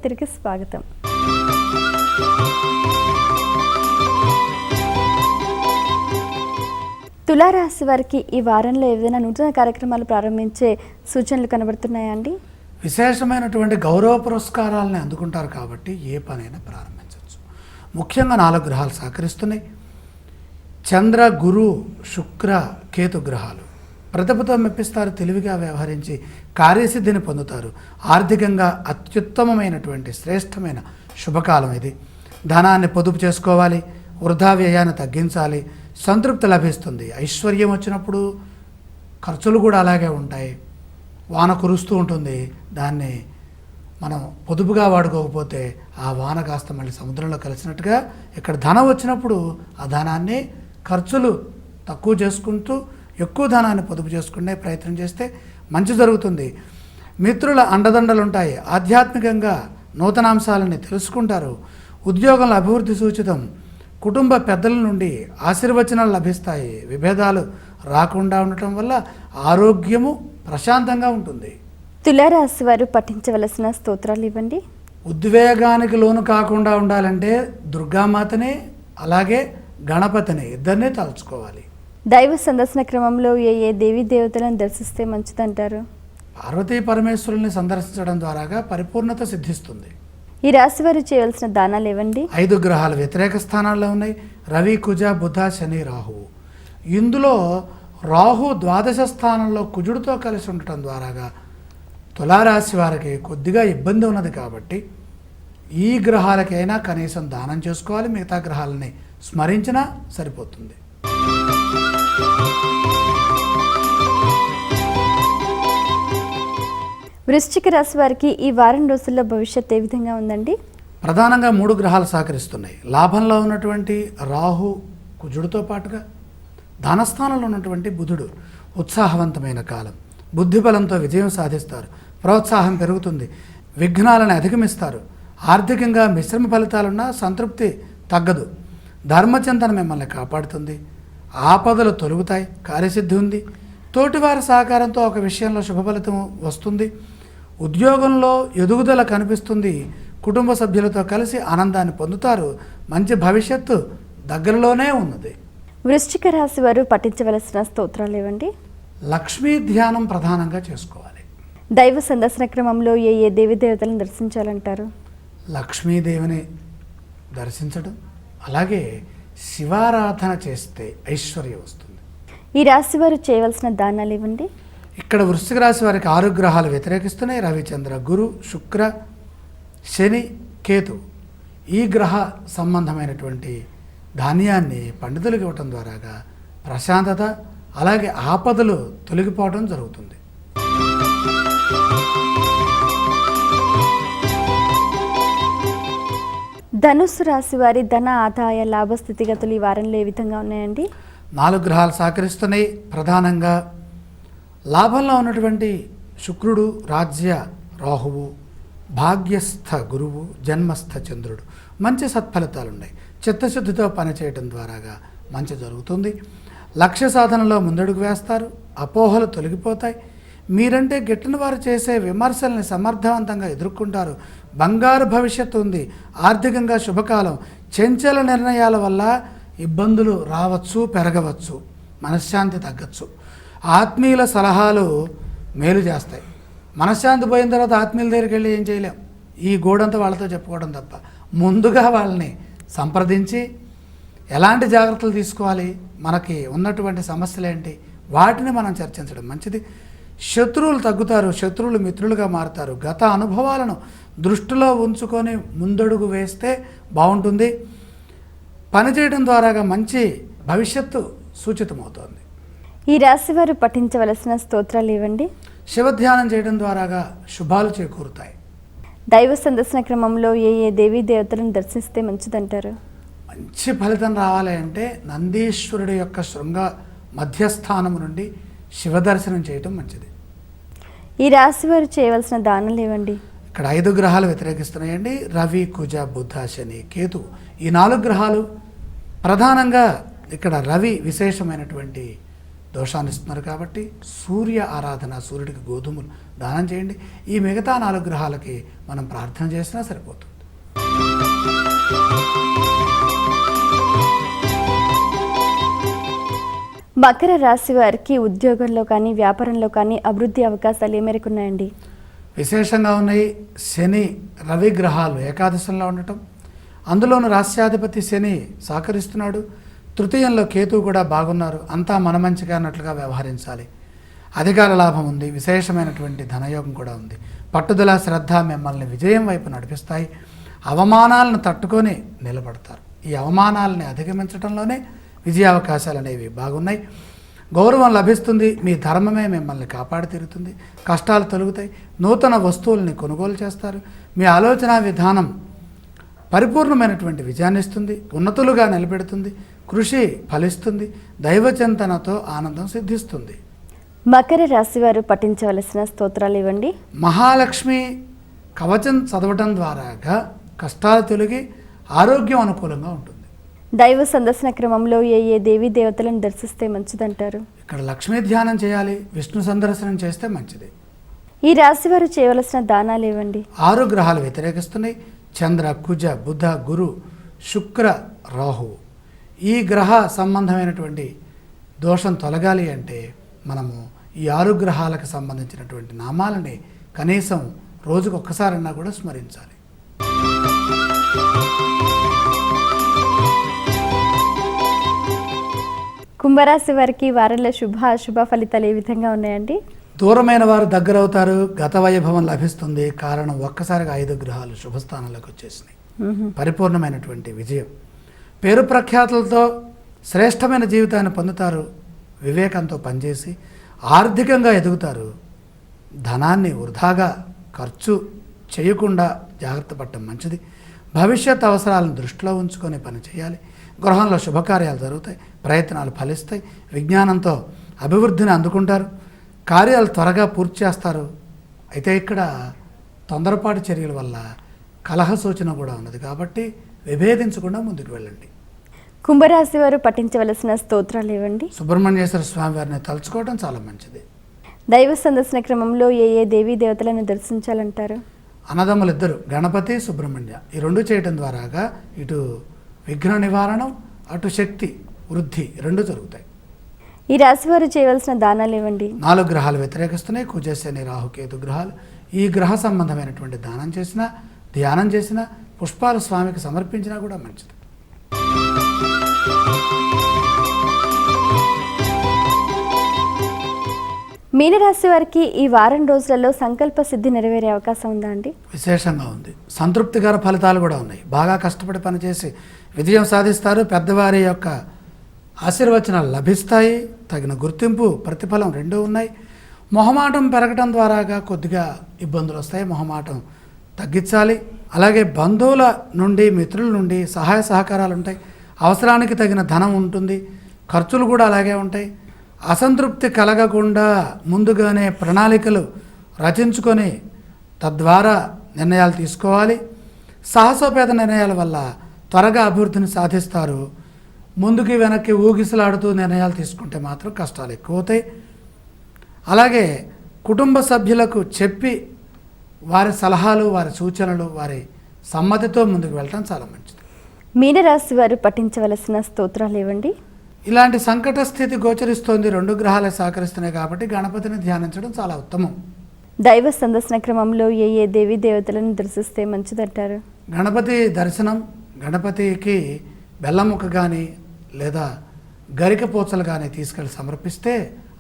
తిరిగి స్వాగతం. తులారాశి వారికి ఈ వారంలో ఏదైనా నూతన కార్యక్రమాలు ప్రారంభించే సూచనలు కనబడుతున్నాయా అండి? విశేషమైనటువంటి గౌరవ పురస్కారాలని అందుకుంటారు కాబట్టి ఏ పనైనా ప్రారంభించవచ్చు. ముఖ్యంగా 4 గ్రహాలు సహకరిస్తున్నాయి. చంద్ర, గురు, శుక్ర, కేతు గ్రహాలు ప్రతిభతో మెప్పిస్తారు. తెలివిగా వ్యవహరించి కార్యసిద్ధిని పొందుతారు. ఆర్థికంగా అత్యుత్తమమైనటువంటి శ్రేష్టమైన శుభకాలం ఇది. ధనాన్ని పొదుపు చేసుకోవాలి, వృధా వ్యయాన్ని తగ్గించాలి, సంతృప్తి లభిస్తుంది. ఐశ్వర్యం వచ్చినప్పుడు ఖర్చులు కూడా అలాగే ఉంటాయి. వాన కురుస్తూ ఉంటుంది, దాన్ని మనం పొదుపుగా వాడుకోకపోతే ఆ వాన కాస్త మళ్ళీ సముద్రంలో కలిసినట్టుగా ఇక్కడ ధనం వచ్చినప్పుడు ఆ ధనాన్ని ఖర్చులు తక్కువ చేసుకుంటూ ఎక్కువ ధనాన్ని పొదుపు చేసుకునే ప్రయత్నం చేస్తే మంచి జరుగుతుంది. మిత్రుల అండదండలు ఉంటాయి. ఆధ్యాత్మికంగా నూతనాంశాలని తెలుసుకుంటారు. ఉద్యోగంలో అభివృద్ధి సూచితం. కుటుంబ పెద్దల నుండి ఆశీర్వచనాలు లభిస్తాయి. విభేదాలు రాకుండా ఉండటం వల్ల ఆరోగ్యము ప్రశాంతంగా ఉంటుంది. తులారాశి వారు పఠించవలసిన స్తోత్రాలు ఇవ్వండి. ఉద్వేగానికి లోను కాకుండా ఉండాలంటే దుర్గామాతని అలాగే గణపతిని ఇద్దరినీ తలుచుకోవాలి. దైవ సందర్శన క్రమంలో ఏ దేవీ దేవతలను దర్శిస్తే మంచిదంటారు? పార్వతీ పరమేశ్వరుల్ని సందర్శించడం ద్వారాగా పరిపూర్ణత సిద్ధిస్తుంది. ఈ రాశి వారు చేయవలసిన దానాలు ఇవ్వండి. 5 గ్రహాలు వ్యతిరేక స్థానాల్లో ఉన్నాయి. రవి, కుజ, బుధ, శని, రాహువు. ఇందులో రాహు ద్వాదశ స్థానంలో కుజుడితో కలిసి ఉండటం ద్వారాగా తులారాశి వారికి కొద్దిగా ఇబ్బంది ఉన్నది. కాబట్టి ఈ గ్రహాలకైనా కనీసం దానం చేసుకోవాలి. మిగతా గ్రహాలని స్మరించినా సరిపోతుంది. వృశ్చిక రాశి వారికి ఈ వారం రోజుల్లో భవిష్యత్ ఏ విధంగా ఉందండి? ప్రధానంగా 3 గ్రహాలు సహకరిస్తున్నాయి. లాభంలో ఉన్నటువంటి రాహు కుజుడితో పాటుగా ధనస్థానంలో ఉన్నటువంటి బుధుడు. ఉత్సాహవంతమైన కాలం. బుద్ధిబలంతో విజయం సాధిస్తారు. ప్రోత్సాహం పెరుగుతుంది. విఘ్నాలను అధిగమిస్తారు. ఆర్థికంగా మిశ్రమ ఫలితాలున్నా సంతృప్తి తగ్గదు. ధర్మచింతన మిమ్మల్ని కాపాడుతుంది. ఆపదలు తొలుగుతాయి. కార్యసిద్ధి ఉంది. తోటివారి సహకారంతో ఒక విషయంలో శుభ ఫలితం వస్తుంది. ఉద్యోగంలో ఎదుగుదల కనిపిస్తుంది. కుటుంబ సభ్యులతో కలిసి ఆనందాన్ని పొందుతారు. మంచి భవిష్యత్తు దగ్గరలోనే ఉన్నది. వృశ్చిక రాశి వారు పఠించవలసిన స్తోత్రాలు ఇవ్వండి. లక్ష్మీ ధ్యానం ప్రధానంగా చేసుకోవాలి. దైవ సందర్శన క్రమంలో ఏ దేవీ దేవతలను దర్శించాలంటారు? లక్ష్మీదేవిని దర్శించడం, అలాగే శివారాధన చేస్తే ఐశ్వర్యం వస్తుంది. ఈ రాశి వారు చేయవలసిన దానాలు ఇవ్వండి. ఇక్కడ వృశ్చిక రాశి వారికి 6 గ్రహాలు వ్యతిరేకిస్తున్నాయి. రవిచంద్ర, గురు, శుక్ర, శని, కేతు. ఈ గ్రహ సంబంధమైనటువంటి ధాన్యాన్ని పండితులకు ఇవ్వటం ద్వారాగా ప్రశాంతత, అలాగే ఆపదలు తొలగిపోవడం జరుగుతుంది. ధనుస్సు రాశి వారి ధన, ఆదాయ, లాభ స్థితిగతులు ఈ వారంలో ఏ విధంగా ఉన్నాయండి? 4 గ్రహాలు సహకరిస్తున్నాయి. ప్రధానంగా లాభంలో ఉన్నటువంటి శుక్రుడు, రాజ్య రాహువు, భాగ్యస్థ గురువు, జన్మస్థ చంద్రుడు. మంచి సత్ఫలితాలు ఉన్నాయి. చిత్తశుద్ధితో పనిచేయడం ద్వారాగా మంచి జరుగుతుంది. లక్ష్య సాధనలో ముందడుగు వేస్తారు. అపోహలు తొలగిపోతాయి. మీరంటే గిట్టని వారు చేసే విమర్శల్ని సమర్థవంతంగా ఎదుర్కొంటారు. బంగారు భవిష్యత్తు ఉంది. ఆర్థికంగా శుభకాలం. చంచల నిర్ణయాల వల్ల ఇబ్బందులు రావచ్చు, పెరగవచ్చు, మనశ్శాంతి తగ్గచ్చు. ఆత్మీయుల సలహాలు మేలు చేస్తాయి. మనశ్శాంతి పోయిన తర్వాత ఆత్మీయుల దగ్గరికి వెళ్ళి ఏం చేయలేం. ఈ గోడంతా వాళ్ళతో చెప్పుకోవడం తప్ప. ముందుగా వాళ్ళని సంప్రదించి ఎలాంటి జాగ్రత్తలు తీసుకోవాలి, మనకి ఉన్నటువంటి సమస్యలు ఏంటి, వాటిని మనం చర్చించడం మంచిది. శత్రువులు తగ్గుతారు. శత్రువులు మిత్రులుగా మారుతారు. గత అనుభవాలను దృష్టిలో ఉంచుకొని ముందడుగు వేస్తే బాగుంటుంది. పనిచేయడం ద్వారాగా మంచి భవిష్యత్తు సూచితమవుతోంది. ఈ రాశి వారు పఠించవలసిన స్తోత్రాలు ఇవ్వండి. శివధ్యానం చేయడం ద్వారాగా శుభాలు చేకూరుతాయి. దైవ సందర్శన క్రమంలో ఏ దేవీ దేవతలను దర్శిస్తే మంచిదంటారు? మంచి ఫలితం రావాలి అంటే నందీశ్వరుడి యొక్క శృంగ మధ్యస్థానం నుండి శివ దర్శనం చేయటం మంచిది. ఈ రాశి వారు చేయవలసిన దానాలు ఇవ్వండి. ఇక్కడ 5 గ్రహాలు వ్యతిరేకిస్తున్నాయండి. రవి, కుజ, బుధ, శని, కేతు. ఈ 4 గ్రహాలు ప్రధానంగా ఇక్కడ రవి విశేషమైనటువంటి దోషాన్ని ఇస్తున్నారు. కాబట్టి సూర్య ఆరాధన, సూర్యుడికి గోధుమలు దానం చేయండి. ఈ మిగతా 4 గ్రహాలకి మనం ప్రార్థన చేసినా సరిపోతుంది. మకర రాశి వారికి ఉద్యోగంలో కానీ వ్యాపారంలో కానీ అభివృద్ధి అవకాశాలు ఏ మేరకు ఉన్నాయండి? విశేషంగా ఉన్నాయి. శని రవి గ్రహాలు ఏకాదశంలో ఉండటం, అందులోనూ రాష్ట్రాధిపతి శని సహకరిస్తున్నాడు. తృతీయంలో కేతువు కూడా బాగున్నారు. అంతా మన మంచిగా అన్నట్లుగా వ్యవహరించాలి. అధికార లాభం ఉంది. విశేషమైనటువంటి ధనయోగం కూడా ఉంది. పట్టుదల శ్రద్ధ మిమ్మల్ని విజయం వైపు నడిపిస్తాయి. అవమానాలను తట్టుకొని నిలబడతారు. ఈ అవమానాలని అధిగమించడంలోనే విజయావకాశాలు అనేవి బాగున్నాయి. గౌరవం లభిస్తుంది. మీ ధర్మమే మిమ్మల్ని కాపాడి తీరుతుంది. కష్టాలు తొలుగుతాయి. నూతన వస్తువుల్ని కొనుగోలు చేస్తారు. మీ ఆలోచన విధానం పరిపూర్ణమైనటువంటి విజయాన్ని ఇస్తుంది. ఉన్నతులుగా నిలబెడుతుంది. కృషి ఫలిస్తుంది. దైవచింతనతో ఆనందం సిద్ధిస్తుంది. మకర రాశి వారు పఠించవలసిన స్తోత్రాలు ఇవ్వండి. మహాలక్ష్మి కవచం చదవటం ద్వారాగా కష్టాలు తొలగి ఆరోగ్యం అనుకూలంగా ఉంటుంది. దైవ సందర్శన క్రమంలో ఏ దేవీ దేవతలను దర్శిస్తే మంచిదంటారు? ఇక్కడ లక్ష్మీ ధ్యానం చేయాలి. విష్ణు సందర్శనం చేస్తే మంచిది. ఈ రాశి వారు చేయవలసిన దానాలు ఇవ్వండి. 6 గ్రహాలు వ్యతిరేకిస్తున్నాయి. చంద్ర, కుజ, బుధ, గురు, శుక్ర, రాహు. ఈ గ్రహ సంబంధమైనటువంటి దోషం తొలగాలి అంటే మనము ఈ 6 గ్రహాలకు సంబంధించినటువంటి నామాలని కనీసం రోజుకు ఒక్కసారన్నా కూడా స్మరించాలి. కుంభరాశి వారికి వారంలో శుభ అశుభ ఫలితాలు ఏ విధంగా ఉన్నాయండి? దూరమైన వారు దగ్గరవుతారు. గత వైభవం లభిస్తుంది. కారణం ఒక్కసారిగా 5 గ్రహాలు శుభస్థానంలోకి వచ్చేసినాయి. పరిపూర్ణమైనటువంటి విజయం. పేరు ప్రఖ్యాతులతో శ్రేష్టమైన జీవితాన్ని పొందుతారు. వివేకంతో పనిచేసి ఆర్థికంగా ఎదుగుతారు. ధనాన్ని వృధాగా ఖర్చు చేయకుండా జాగ్రత్త పడటం మంచిది. భవిష్యత్ అవసరాలను దృష్టిలో ఉంచుకొని పని చేయాలి. గృహంలో శుభకార్యాలు జరుగుతాయి. ప్రయత్నాలు ఫలిస్తాయి. విజ్ఞానంతో అభివృద్ధిని అందుకుంటారు. కార్యాలు త్వరగా పూర్తి చేస్తారు. అయితే ఇక్కడ తొందరపాటు చర్యల వల్ల కలహ సూచన కూడా ఉన్నది కాబట్టి విభేదించకుండా ముందుకు వెళ్ళండి. కుంభరాశి వారు పఠించవలసిన స్తోత్రాలు ఇవ్వండి. సుబ్రహ్మణ్యేశ్వర స్వామి వారిని తలుచుకోవడం చాలా మంచిది. దైవ సందర్శన క్రమంలో ఏ దేవీ దేవతలను దర్శించాలంటారు? అన్నదమ్ములిద్దరు గణపతి, సుబ్రహ్మణ్య ఈ 2 చేయటం ద్వారాగా ఇటు విఘ్న నివారణం, అటు శక్తి వృద్ధి 2 జరుగుతాయి. ఈ రాశి వారు చేయవలసిన దానాలు ఇవ్వండి. 4 గ్రహాలు వ్యతిరేకిస్తున్నాయి. కుజ, శని, రాహు, కేతు గ్రహాలు. ఈ గ్రహ సంబంధమైనటువంటి దానం చేసినా, ధ్యానం చేసినా, పుష్పాలు స్వామికి సమర్పించినా కూడా మంచిది. మీనరాశి వారికి ఈ వారం రోజులలో సంకల్ప సిద్ధి నెరవేరే అవకాశం ఉందా అండి? విశేషంగా ఉంది. సంతృప్తికర ఫలితాలు కూడా ఉన్నాయి. బాగా కష్టపడి పనిచేసి విజయం సాధిస్తారు. పెద్దవారి యొక్క ఆశీర్వచనాలు లభిస్తాయి. తగిన గుర్తింపు, ప్రతిఫలం 2 ఉన్నాయి. మొహమాటం పెరగటం ద్వారాగా కొద్దిగా ఇబ్బందులు వస్తాయి. మొహమాటం తగ్గించాలి. అలాగే బంధువుల నుండి, మిత్రుల నుండి సహాయ సహకారాలు ఉంటాయి. అవసరానికి తగిన ధనం ఉంటుంది. ఖర్చులు కూడా అలాగే ఉంటాయి. అసంతృప్తి కలగకుండా ముందుగానే ప్రణాళికలు రచించుకొని తద్వారా నిర్ణయాలు తీసుకోవాలి. సాహసోపేత నిర్ణయాల వల్ల త్వరగా అభివృద్ధిని సాధిస్తారు. ముందుకి వెనక్కి ఊగిసలాడుతూ నిర్ణయాలు తీసుకుంటే మాత్రం కష్టాలు ఎక్కువ అవుతాయి. అలాగే కుటుంబ సభ్యులకు చెప్పి వారి సలహాలు, వారి సూచనలు, వారి సమ్మతితో ముందుకు వెళ్ళటం చాలా మంచిది. మీనరాశి వారు పఠించవలసిన స్తోత్రాలు ఇవ్వండి. ఇలాంటి సంకట స్థితి గోచరిస్తోంది. 2 గ్రహాలు సహకరిస్తున్నాయి కాబట్టి గణపతిని ధ్యానించడం చాలా ఉత్తమం. దైవ సందర్శన క్రమంలో ఏ దేవీ దేవతలను దర్శిస్తే మంచిదంటారు? గణపతి దర్శనం, గణపతికి బెల్లముక్క కానీ లేదా గరిక పూచలు కానీ తీసుకెళ్ళి సమర్పిస్తే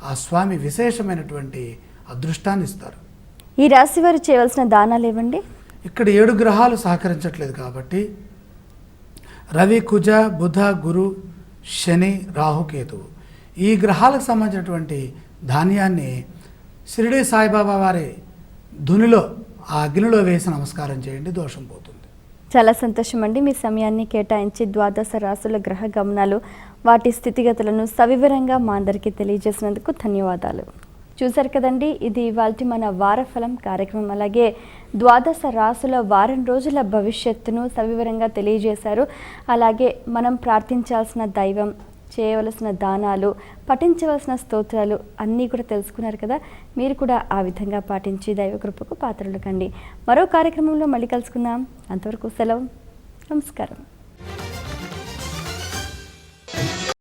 ఆ స్వామి విశేషమైనటువంటి అదృష్టాన్ని ఇస్తారు. ఈ రాశి వారు చేయవలసిన దానాలు ఇవ్వండి. ఇక్కడ 7 గ్రహాలు సహకరించట్లేదు కాబట్టి రవి, కుజ, బుధ, గురు, శని, రాహుకేతువు ఈ గ్రహాలకు సంబంధించినటువంటి ధాన్యాన్ని షిరిడి సాయిబాబా వారి ధునిలో, ఆ అగ్నిలో వేసి నమస్కారం చేయండి. దోషం పోతుంది. చాలా సంతోషం అండి. మీ సమయాన్ని కేటాయించి ద్వాదశ రాశుల గ్రహ గమనాలు, వాటి స్థితిగతులను సవివరంగా మా అందరికీ తెలియజేసినందుకు ధన్యవాదాలు. చూశారు కదండి, ఇది ఇవాల్టి మన వారఫలం కార్యక్రమం. అలాగే ద్వాదశ రాశుల వారం రోజుల భవిష్యత్తును సవివరంగా తెలియజేశారు. అలాగే మనం ప్రార్థించాల్సిన దైవం, చేయవలసిన దానాలు, పఠించవలసిన స్తోత్రాలు అన్నీ కూడా తెలుసుకున్నారు కదా. మీరు కూడా ఆ విధంగా పాటించి దైవ కృపకు పాత్రలు కండి. మరో కార్యక్రమంలో మళ్ళీ కలుసుకుందాం. అంతవరకు సెలవు. నమస్కారం.